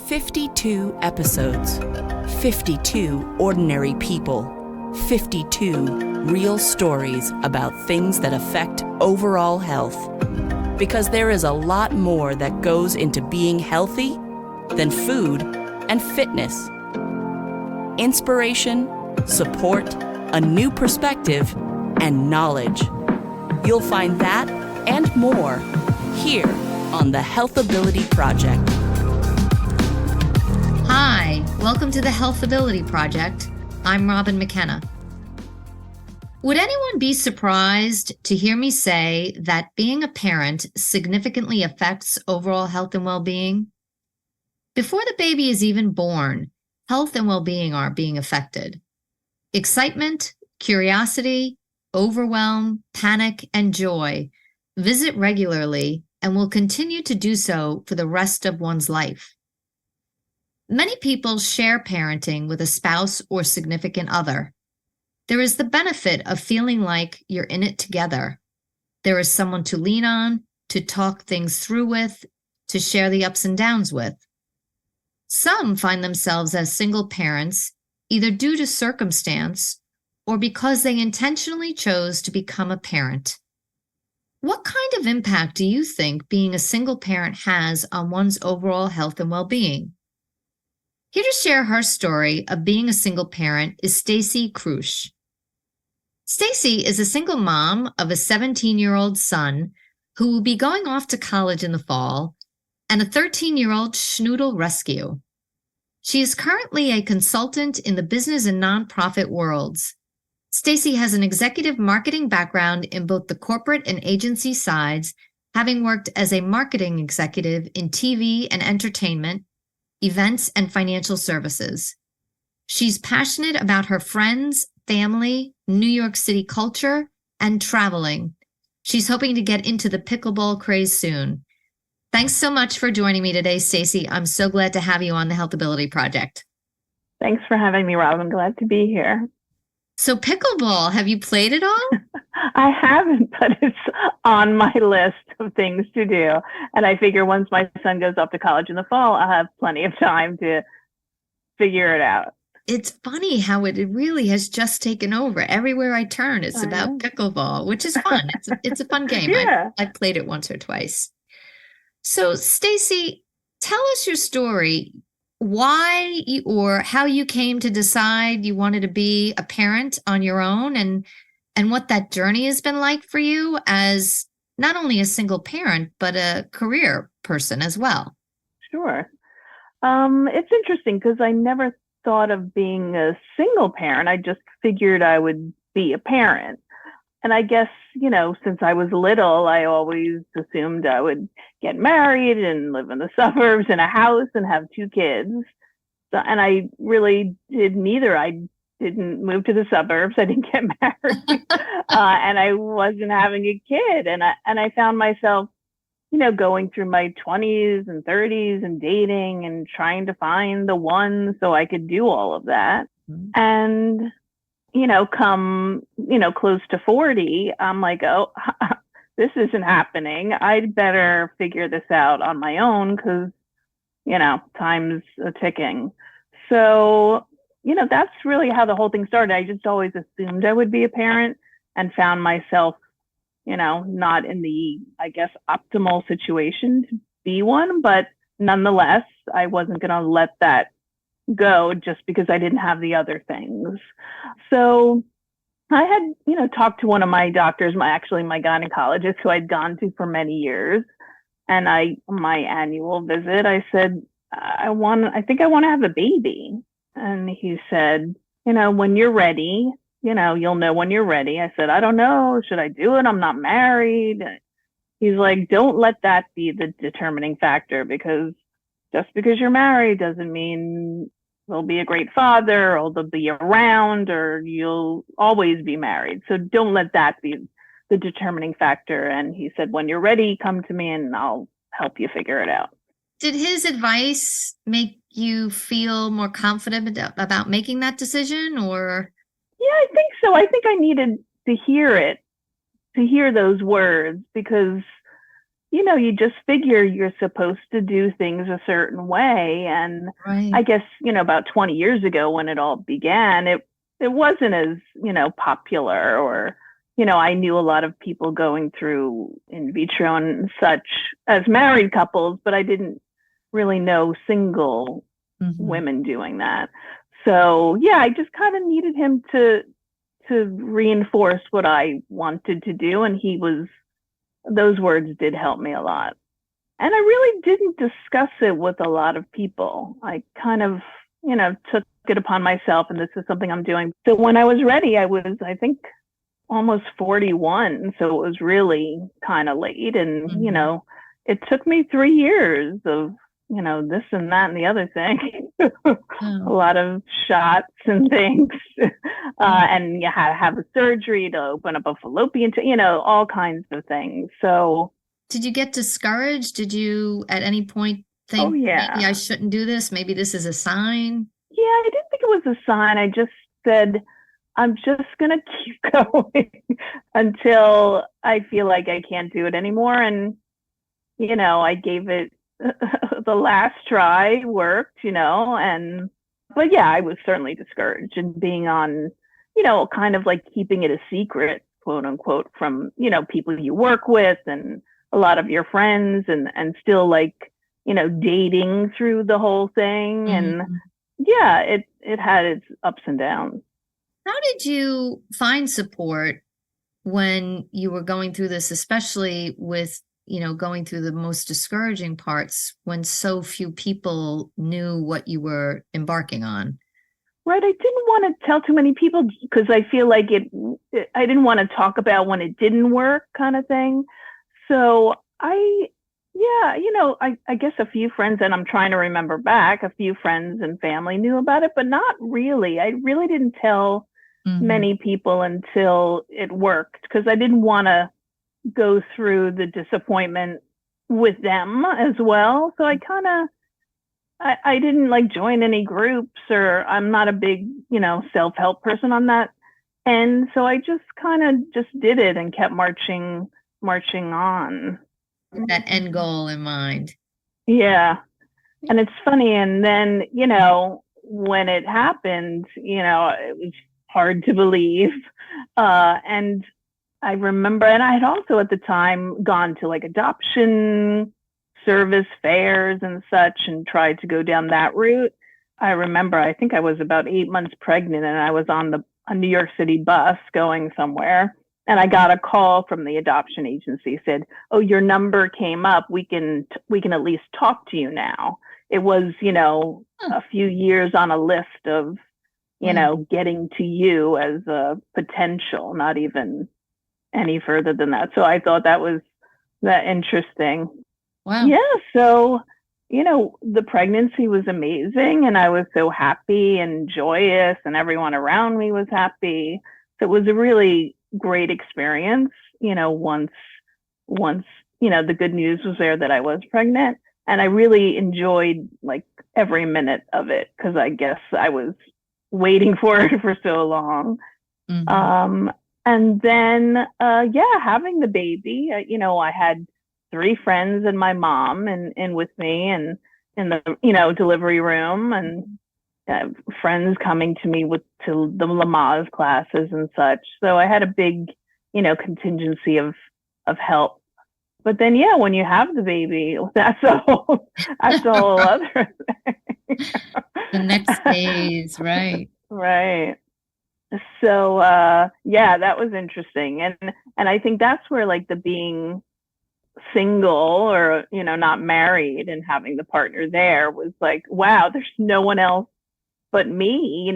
52 episodes, 52 ordinary people, 52 real stories about things that affect overall health. Because there is a lot more that goes into being healthy than food and fitness. Inspiration, support, a new perspective, and knowledge. You'll find that and more here on the Health Ability Project. Hi, welcome to the Health Ability Project. I'm Robin McKenna. Would anyone be surprised to hear me say that being a parent significantly affects overall health and well-being? Before the baby is even born, health and well-being are being affected. Excitement, curiosity, overwhelm, panic, and joy visit regularly and will continue to do so for the rest of one's life. Many people share parenting with a spouse or significant other. There is the benefit of feeling like you're in it together. There is someone to lean on, to talk things through with, to share the ups and downs with. Some find themselves as single parents, either due to circumstance or because they intentionally chose to become a parent. What kind of impact do you think being a single parent has on one's overall health and well-being? Here to share her story of being a single parent is Stacy Krusch. Stacy is a single mom of a 17-year-old son who will be going off to college in the fall and a 13-year-old schnoodle rescue. She is currently a consultant in the business and nonprofit worlds. Stacy has an executive marketing background in both the corporate and agency sides, having worked as a marketing executive in TV and entertainment, events, and financial services. She's passionate about her friends, family, New York City culture, and traveling. She's hoping to get into the pickleball craze soon. Thanks so much for joining me today, Stacy. I'm so glad to have you on the Health Ability Project. Thanks for having me, Rob. I'm glad to be here. So pickleball, have you played it all? I haven't, but it's on my list of things to do. And I figure once my son goes off to college in the fall, I'll have plenty of time to figure it out. It's funny how it really has just taken over. Everywhere I turn, it's about pickleball, which is fun. It's a fun game. Yeah. I've played it once or twice. So, Stacy, tell us your story. Why or how you came to decide you wanted to be a parent on your own, and what that journey has been like for you as not only a single parent, but a career person as well. Sure. It's interesting because I never thought of being a single parent. I just figured I would be a parent. And I guess, since I was little, I always assumed I would get married and live in the suburbs in a house and have 2 kids. So, and I really did neither. I didn't move to the suburbs. I didn't get married, and I wasn't having a kid. And I found myself, going through my 20s and 30s and dating and trying to find the one so I could do all of that. Mm-hmm. And come, close to 40, I'm like, oh, this isn't happening. I'd better figure this out on my own because, time's a ticking. So, that's really how the whole thing started. I just always assumed I would be a parent and found myself, not in the, I guess, optimal situation to be one. But nonetheless, I wasn't going to let that go just because I didn't have the other things. So I had, talked to one of my doctors, my gynecologist who I'd gone to for many years. And my annual visit, I said, I think I want to have a baby. And he said, when you're ready, you'll know when you're ready. I said, I don't know. Should I do it? I'm not married. He's like, don't let that be the determining factor, because just because you're married doesn't mean they'll be a great father or they'll be around or you'll always be married. So don't let that be the determining factor. And he said, when you're ready, come to me and I'll help you figure it out. Did his advice make you feel more confident about making that decision, or? Yeah, I think so. I think I needed to hear it, to hear those words, because you just figure you're supposed to do things a certain way. And Right. I guess, about 20 years ago when it all began, it wasn't as, popular, or, I knew a lot of people going through in vitro and such as married couples, but I didn't really know single Mm-hmm. women doing that. So yeah, I just kind of needed him to reinforce what I wanted to do. And those words did help me a lot. And I really didn't discuss it with a lot of people. I kind of, took it upon myself, and this is something I'm doing. So when I was ready, I was, I think, almost 41. So it was really kind of late. And, Mm-hmm. it took me 3 years of, this and that and the other thing. A Oh, lot of shots and things. oh. And you had to have a surgery to open up a fallopian, all kinds of things. So, Did you get discouraged? Did you at any point oh, think maybe I yeah. shouldn't do this? Maybe this is a sign? Yeah, I didn't think it was a sign. I just said, I'm just going to keep going until I feel like I can't do it anymore. And, I gave it the last try, worked, but yeah, I was certainly discouraged, and being on, kind of like keeping it a secret, quote unquote, from, people you work with and a lot of your friends, and still like, dating through the whole thing. And Mhm. yeah, it had its ups and downs. How did you find support when you were going through this, especially with, going through the most discouraging parts when so few people knew what you were embarking on? Right. I didn't want to tell too many people because I feel like I didn't want to talk about when it didn't work, kind of thing. So yeah, I guess a few friends, and I'm trying to remember back, a few friends and family knew about it, but not really. I really didn't tell Hmm. many people until it worked, because I didn't want to go through the disappointment with them as well. So I didn't like join any groups, or I'm not a big, self-help person on that. And so I just kind of just did it and kept marching on. That end goal in mind. Yeah. And it's funny. And then, when it happened, it was hard to believe. And I remember, and I had also at the time gone to like adoption service fairs and such and tried to go down that route. I remember, I think I was about 8 months pregnant, and I was on a New York City bus going somewhere. And I got a call from the adoption agency, said, "Oh, your number came up. We can at least talk to you now." It was, Huh. a few years on a list of, Wow. getting to you as a potential, not even any further than that. So I thought that interesting. Wow. Yeah. So, the pregnancy was amazing, and I was so happy and joyous, and everyone around me was happy. So it was a really great experience, once, the good news was there that I was pregnant. And I really enjoyed like every minute of it, because I guess I was waiting for it for so long. Hmm. Um, and then, yeah, having the baby, I had three friends and my mom and with me, and in the, delivery room, and uh, friends coming to me to the Lamaze classes and such. So I had a big, contingency of help. But then, yeah, when you have the baby, that's a whole other thing. The next phase, right? Right. So yeah, that was interesting. And I think that's where like the being single, or not married, and having the partner there was like, wow, there's no one else but me,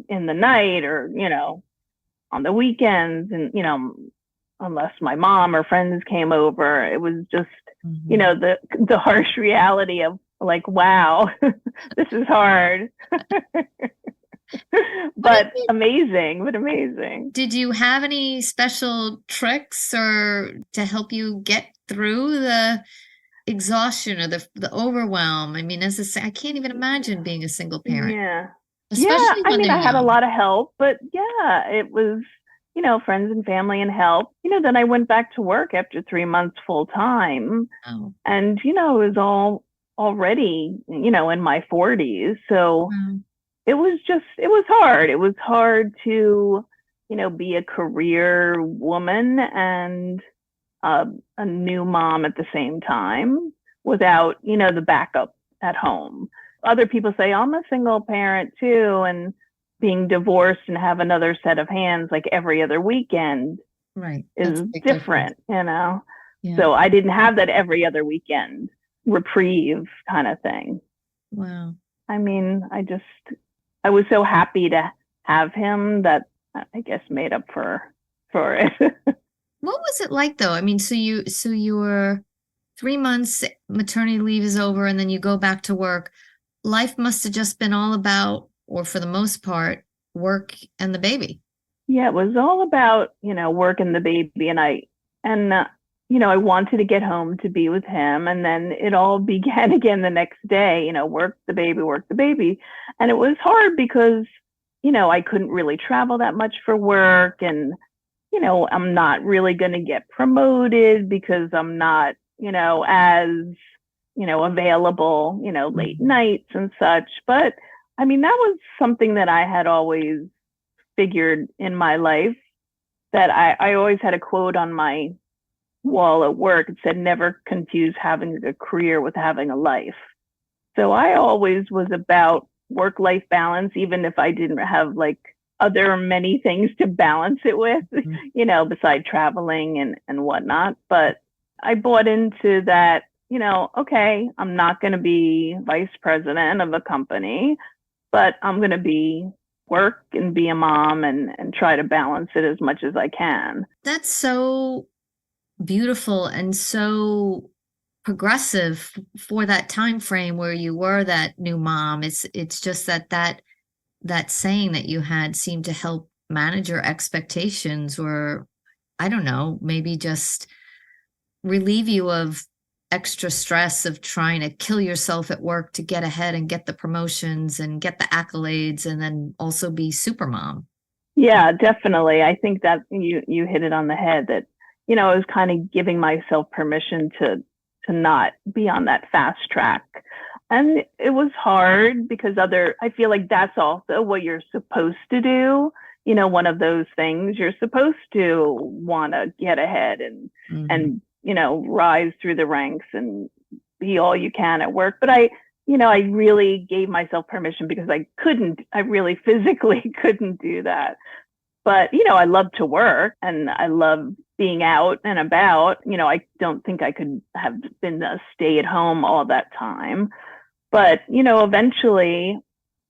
in the night, or on the weekends, and unless my mom or friends came over, it was just, Hmm. the harsh reality of like, wow, this is hard. What did But you amazing, but amazing. Did you have any special tricks or to help you get through the exhaustion or the overwhelm? I mean, I can't even imagine being a single parent, Yeah. Yeah. especially I when mean, they're I had a young. lot of help, but yeah, it was, friends and family and help. Then I went back to work after 3 months full time. Oh, And, it was all already, in my 40s. So wow. it was hard. It was hard to, be a career woman and a new mom at the same time without, the backup at home. Other people say, I'm a single parent too. And being divorced and have another set of hands like every other weekend Right. That's is a big difference. different. Yeah. So I didn't have that every other weekend reprieve kind of thing. Wow. I mean, I was so happy to have him that I guess made up for it. What was it like though? I mean, so you were 3 months, maternity leave is over, and then you go back to work. Life must have just been all about, or for the most part, work and the baby. Yeah, it was all about, work and the baby. I wanted to get home to be with him. And then it all began again the next day, work the baby, work the baby. And it was hard because, I couldn't really travel that much for work. And, I'm not really going to get promoted because I'm not, as, available, late nights and such. But I mean, that was something that I had always figured in my life, that I always had a quote on my wall at work. It said, never confuse having a career with having a life. So I always was about work-life balance, even if I didn't have like other many things to balance it with, beside traveling and whatnot. But I bought into that, okay, I'm not going to be vice president of a company, but I'm going to be work and be a mom and try to balance it as much as I can. That's so beautiful and so progressive for that time frame where you were that new mom. It's just that saying that you had seemed to help manage your expectations, or I don't know, maybe just relieve you of extra stress of trying to kill yourself at work to get ahead and get the promotions and get the accolades and then also be super mom. Yeah, definitely. I think that you hit it on the head, that, I was kind of giving myself permission to not be on that fast track. And it was hard because I feel like that's also what you're supposed to do. One of those things, you're supposed to want to get ahead and rise through the ranks and be all you can at work. But I really gave myself permission because I really physically couldn't do that. But, I love to work and I love being out and about. I don't think I could have been a stay at home all that time. But, eventually,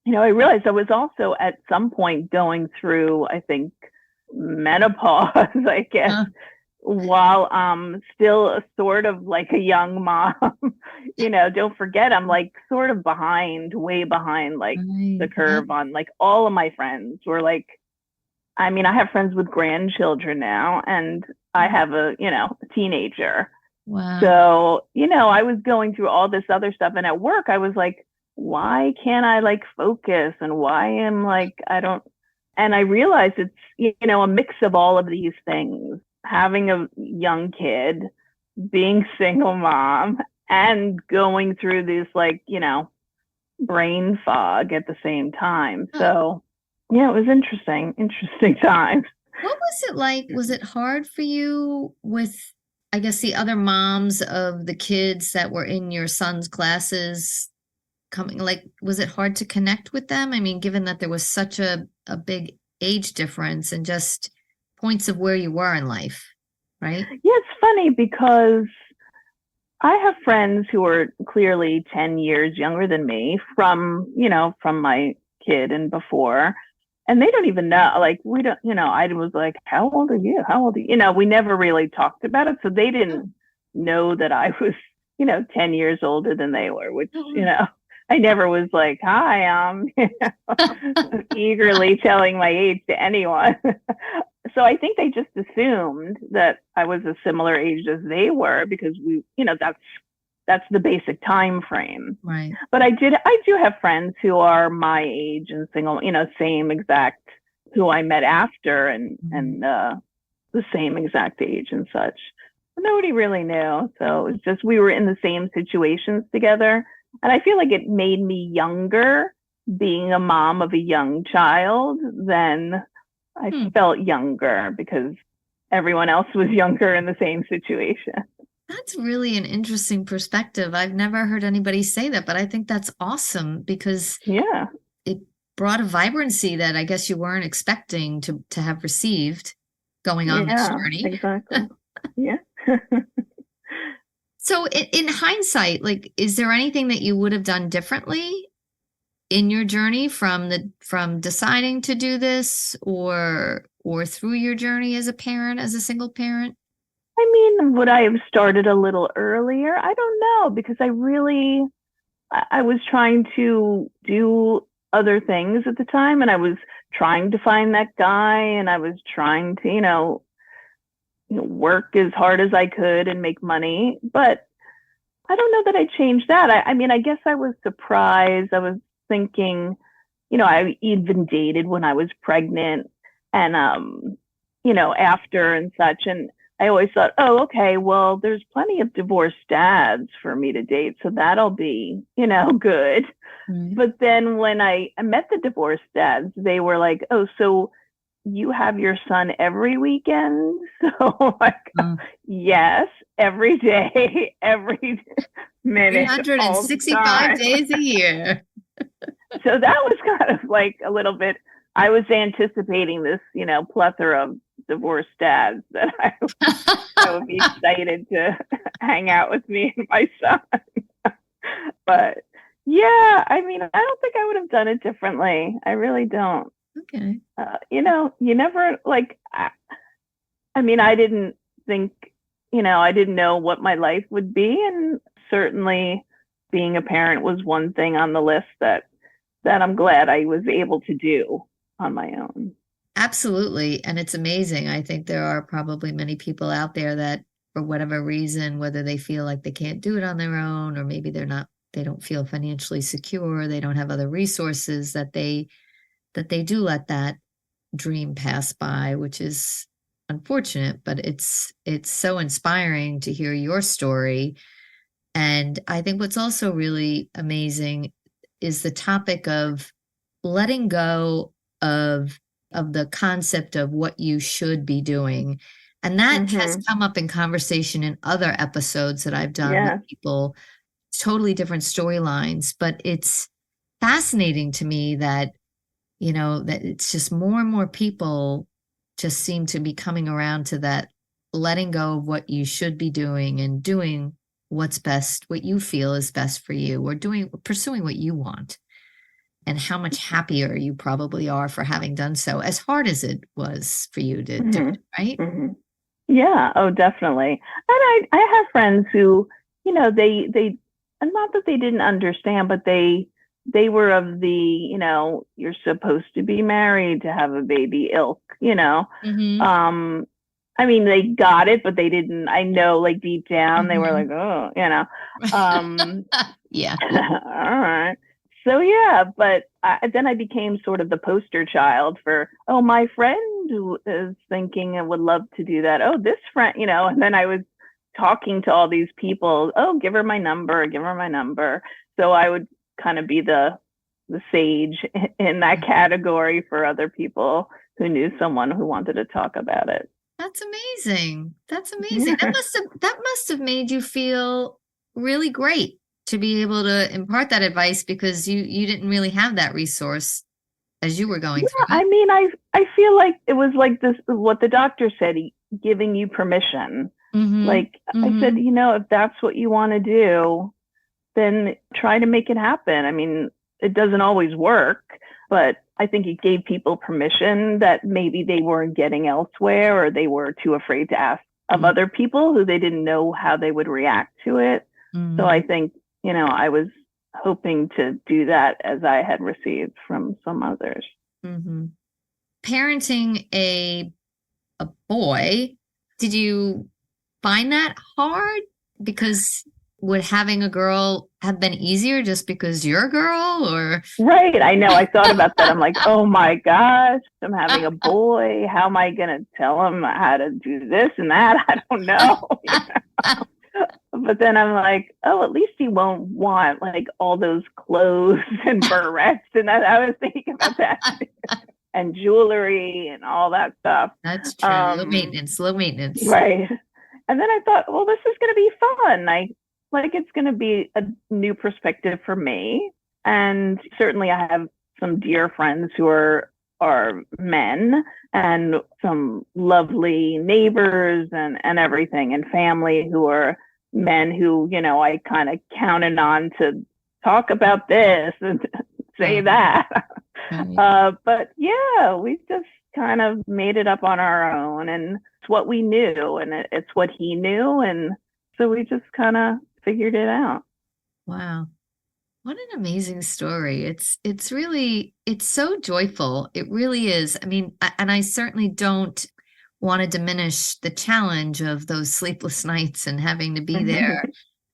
I realized I was also at some point going through, I think, menopause, I guess, while I'm still sort of like a young mom. Don't forget, I'm like sort of way behind like the curve on like all of my friends were like, I mean, I have friends with grandchildren now, and I have a teenager. Wow. So, I was going through all this other stuff. And at work, I was like, why can't I like focus? And why am like, and I realized it's, a mix of all of these things, having a young kid, being single mom, and going through this like, brain fog at the same time. So, yeah, it was interesting time. What was it like? Was it hard for you with, I guess, the other moms of the kids that were in your son's classes coming? Like, was it hard to connect with them? I mean, given that there was such a big age difference and just points of where you were in life, right? Yeah, it's funny because I have friends who are clearly 10 years younger than me from my kid and before. And they don't even know, like, we don't, I was like, how old are you? How old are you? We never really talked about it. So they didn't know that I was, 10 years older than they were, which, I never was like, hi, I'm eagerly telling my age to anyone. So I think they just assumed that I was a similar age as they were because we, that's the basic time frame. Right. But I do have friends who are my age and single, same exact who I met after and the same exact age and such. But nobody really knew. So it was just, we were in the same situations together. And I feel like it made me younger being a mom of a young child than I felt younger because everyone else was younger in the same situation. That's really an interesting perspective. I've never heard anybody say that, but I think that's awesome because Yeah. it brought a vibrancy that I guess you weren't expecting to have received going on this journey. Exactly. Yeah. So in hindsight, like, is there anything that you would have done differently in your journey from deciding to do this or through your journey as a parent, as a single parent? I mean, would I have started a little earlier? I don't know because I was trying to do other things at the time and I was trying to find that guy and I was trying to, work as hard as I could and make money. But I don't know that I changed that. I mean, I guess I was surprised. I was thinking, I even dated when I was pregnant and, after and such. And I always thought, oh, okay, well, there's plenty of divorced dads for me to date. So that'll be, good. Right. But then when I met the divorced dads, they were like, oh, so you have your son every weekend? So yes, every day, every minute. 365 days a year. So that was kind of like a little bit, I was anticipating this, plethora of divorced dads that I would be excited to hang out with me and my son. But yeah, I mean, I don't think I would have done it differently. I really don't. Okay. You never I mean, I didn't think, I didn't know what my life would be. And certainly being a parent was one thing on the list that I'm glad I was able to do on my own. Absolutely. And it's amazing. I think there are probably many people out there that, for whatever reason, whether they feel like they can't do it on their own, or maybe they don't feel financially secure, they don't have other resources, that they do let that dream pass by, which is unfortunate, but it's so inspiring to hear your story. And I think what's also really amazing is the topic of letting go of the concept of what you should be doing. And that has come up in conversation in other episodes that I've done with people, totally different storylines, but it's fascinating to me that, that it's just more and more people just seem to be coming around to that, letting go of what you should be doing and doing what's best, what you feel is best for you, or pursuing what you want, and how much happier you probably are for having done so, as hard as it was for you to do it, right? Yeah. Oh, definitely. And I have friends who, they, and not that they didn't understand, but they were of the, you're supposed to be married to have a baby ilk, I mean, they got it, but they didn't, I know, like deep down, they were like, oh, Yeah. all right. So yeah, but then I became sort of the poster child for, oh, my friend who is thinking and would love to do that. Oh, this friend, and then I was talking to all these people. Oh, give her my number, give her my number. So I would kind of be the sage in that category for other people who knew someone who wanted to talk about it. That's amazing. That's amazing. That must have made you feel really great to be able to impart that advice, because you didn't really have that resource as you were going through it. I mean, I feel like it was like this, what the doctor said, giving you permission. Like I said, if that's what you want to do, then try to make it happen. I mean, it doesn't always work, but I think it gave people permission that maybe they weren't getting elsewhere, or they were too afraid to ask of other people who they didn't know how they would react to it. So I think, I was hoping to do that as I had received from some others. Parenting a boy, did you find that hard? Because would having a girl have been easier just because you're a girl, or? Right. I know. I thought about that. I'm like, oh my gosh, I'm having a boy. How am I going to tell him how to do this and that? I don't know. But then I'm like, oh, at least he won't want like all those clothes and barrettes. And I was thinking about that. And jewelry and all that stuff. That's true. Low maintenance. Right. And then I thought, well, this is going to be fun. It's going to be a new perspective for me. And certainly I have some dear friends who are men, and some lovely neighbors and everything, and family who are men who, I kind of counted on to talk about this and say that. But yeah, we just kind of made it up on our own, and it's what we knew, and it's what he knew. And so we just kind of figured it out. Wow. What an amazing story. It's so joyful. It really is. I mean, and I certainly don't want to diminish the challenge of those sleepless nights and having to be there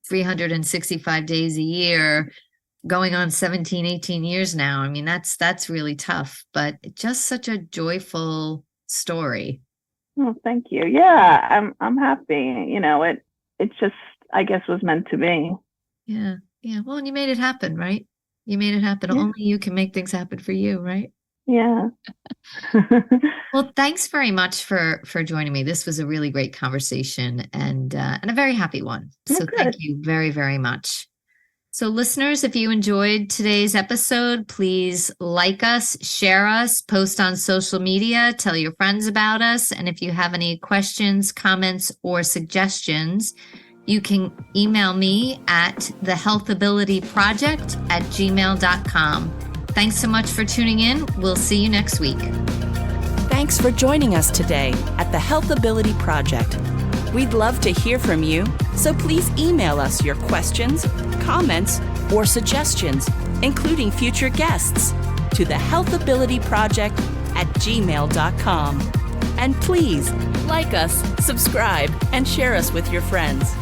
365 days a year, going on 17, 18 years now. I mean, that's really tough, but just such a joyful story. Oh, thank you. Yeah, I'm happy. It just, I guess, was meant to be. Yeah. Yeah. Well, and you made it happen, right? You made it happen. Yeah. Only you can make things happen for you, right? Yeah. Well, thanks very much for joining me. This was a really great conversation, and a very happy one. So thank you very, very much. So listeners, if you enjoyed today's episode, please like us, share us, post on social media, tell your friends about us. And if you have any questions, comments, or suggestions, you can email me at thehealthabilityproject@gmail.com. Thanks so much for tuning in. We'll see you next week. Thanks for joining us today at the Healthability Project. We'd love to hear from you, so please email us your questions, comments, or suggestions, including future guests, to thehealthabilityproject@gmail.com. And please like us, subscribe, and share us with your friends.